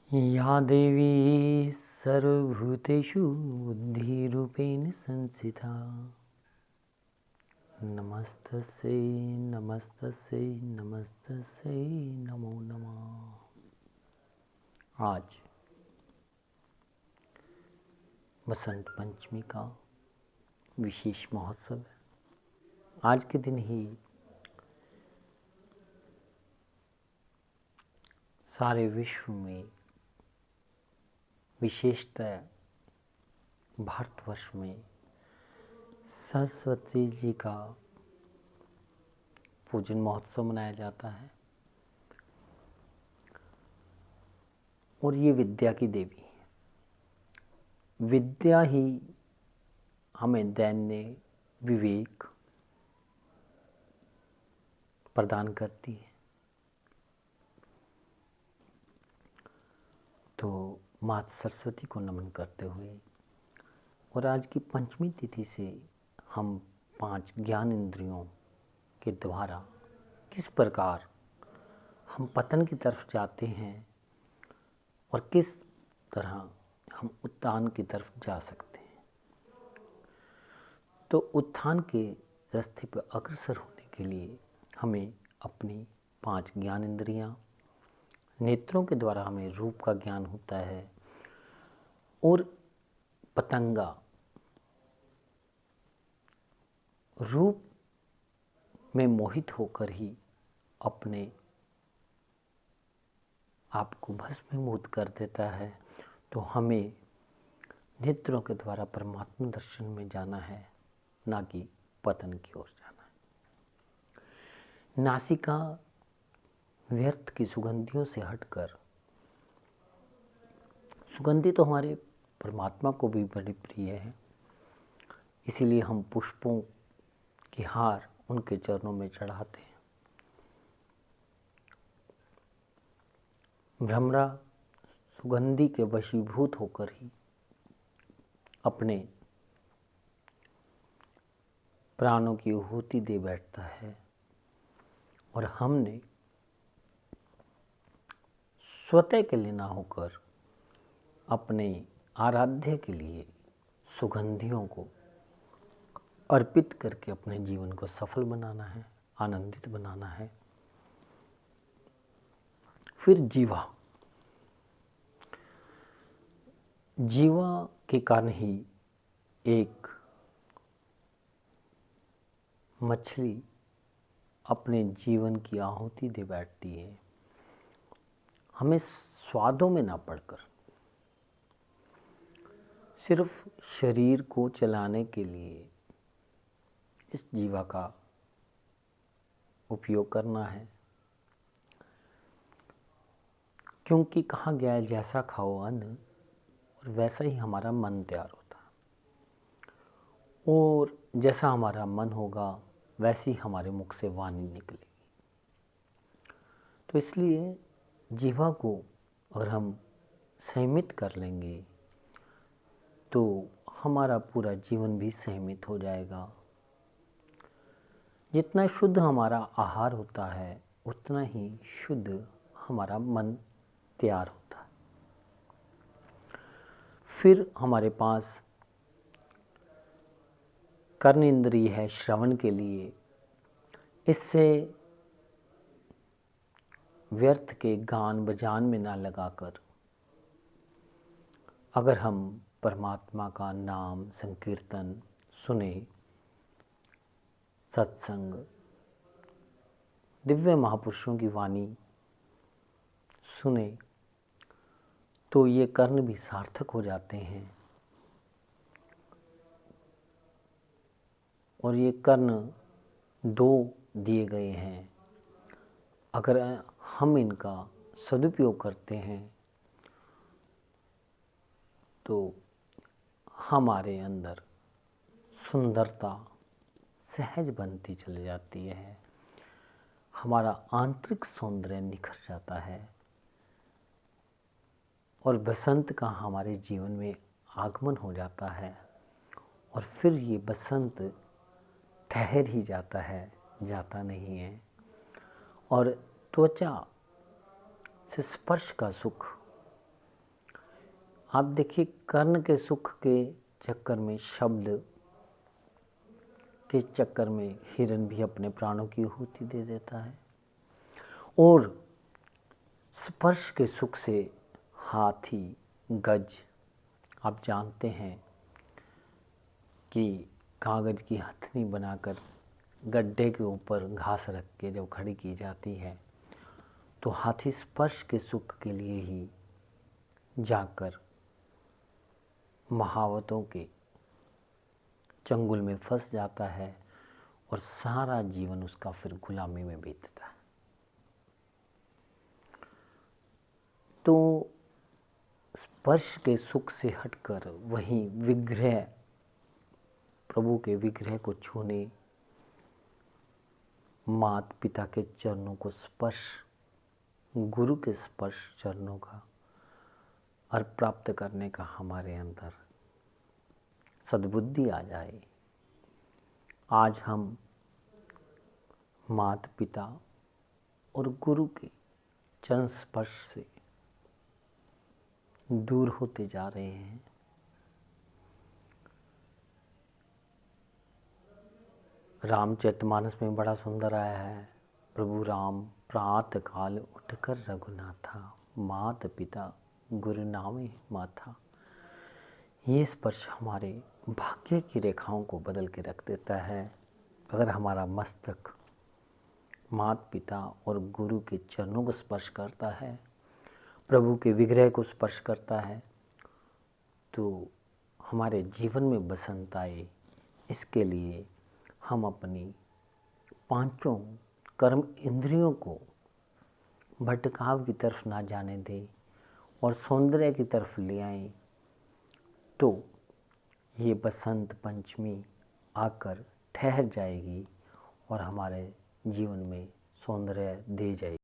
या देवी सर्वभूतेषु बुद्धिरूपेण संस्थिता नमस्तस्यै नमस्तस्यै नमस्तस्यै नमो नमः। आज बसंत पंचमी का विशेष महोत्सव है। आज के दिन ही सारे विश्व में, विशेषतः भारतवर्ष में सरस्वती जी का पूजन महोत्सव मनाया जाता है और ये विद्या की देवी है। विद्या ही हमें दैन्य विवेक प्रदान करती है। तो माता सरस्वती को नमन करते हुए और आज की पंचमी तिथि से हम 5 ज्ञान इंद्रियों के द्वारा किस प्रकार हम पतन की तरफ जाते हैं और किस तरह हम उत्थान की तरफ जा सकते हैं। तो उत्थान के रास्ते पर अग्रसर होने के लिए हमें अपनी 5 ज्ञान इंद्रियां, नेत्रों के द्वारा हमें रूप का ज्ञान होता है और पतंगा रूप में मोहित होकर ही अपने आप को भस्मीभूत कर देता है। तो हमें नेत्रों के द्वारा परमात्मा दर्शन में जाना है, ना कि पतन की ओर जाना है। नासिका व्यर्थ की सुगंधियों से हटकर, सुगंधि तो हमारे परमात्मा को भी बड़ी प्रिय है, इसीलिए हम पुष्पों की हार उनके चरणों में चढ़ाते हैं। भ्रमरा सुगंधि के वशीभूत होकर ही अपने प्राणों की आहुति दे बैठता है और हमने स्वतः के लिए ना होकर अपने आराध्य के लिए सुगंधियों को अर्पित करके अपने जीवन को सफल बनाना है, आनंदित बनाना है। फिर जीवा के कारण ही एक मछली अपने जीवन की आहुति दे बैठती है। हमें स्वादों में ना पड़कर सिर्फ शरीर को चलाने के लिए इस जीवा का उपयोग करना है, क्योंकि कहा गया है जैसा खाओ अन्न और वैसा ही हमारा मन तैयार होता है, और जैसा हमारा मन होगा वैसी हमारे मुख से वाणी निकलेगी। तो इसलिए जीवा को अगर हम संयमित कर लेंगे तो हमारा पूरा जीवन भी संयमित हो जाएगा। जितना शुद्ध हमारा आहार होता है उतना ही शुद्ध हमारा मन तैयार होता है। फिर हमारे पास कर्ण इंद्रिय है श्रवण के लिए। इससे व्यर्थ के गान बजान में ना लगाकर अगर हम परमात्मा का नाम संकीर्तन सुने, सत्संग, दिव्य महापुरुषों की वाणी सुने, तो ये कर्ण भी सार्थक हो जाते हैं। और ये कर्ण 2 दिए गए हैं। अगर हम इनका सदुपयोग करते हैं तो हमारे अंदर सुंदरता सहज बनती चली जाती है, हमारा आंतरिक सौंदर्य निखर जाता है और बसंत का हमारे जीवन में आगमन हो जाता है। और फिर ये बसंत ठहर ही जाता है, जाता नहीं है। और त्वचा से स्पर्श का सुख आप देखिए, कर्ण के सुख के चक्कर में, शब्द के चक्कर में हिरन भी अपने प्राणों की आहुति दे देता है। और स्पर्श के सुख से हाथी, गज, आप जानते हैं कि कागज़ की हथनी बनाकर गड्ढे के ऊपर घास रख के जब खड़ी की जाती है तो हाथी स्पर्श के सुख के लिए ही जाकर महावतों के चंगुल में फंस जाता है और सारा जीवन उसका फिर गुलामी में बीतता है। तो स्पर्श के सुख से हटकर वहीं विग्रह, प्रभु के विग्रह को छूने, माता पिता के चरणों को स्पर्श, गुरु के स्पर्श चरणों का और प्राप्त करने का हमारे अंदर सद्बुद्धि आ जाए। आज हम माता पिता और गुरु के चरण स्पर्श से दूर होते जा रहे हैं। रामचरितमानस में बड़ा सुंदर आया है, प्रभु राम प्रातः काल उठकर रघुनाथा, मात पिता गुरु नामे माथा। ये स्पर्श हमारे भाग्य की रेखाओं को बदल के रख देता है। अगर हमारा मस्तक माता पिता और गुरु के चरणों को स्पर्श करता है, प्रभु के विग्रह को स्पर्श करता है, तो हमारे जीवन में बसंत आए। इसके लिए हम अपनी पांचों कर्म इंद्रियों को भटकाव की तरफ ना जाने दें और सौंदर्य की तरफ ले आएं, तो ये बसंत पंचमी आकर ठहर जाएगी और हमारे जीवन में सौंदर्य दे जाएगी।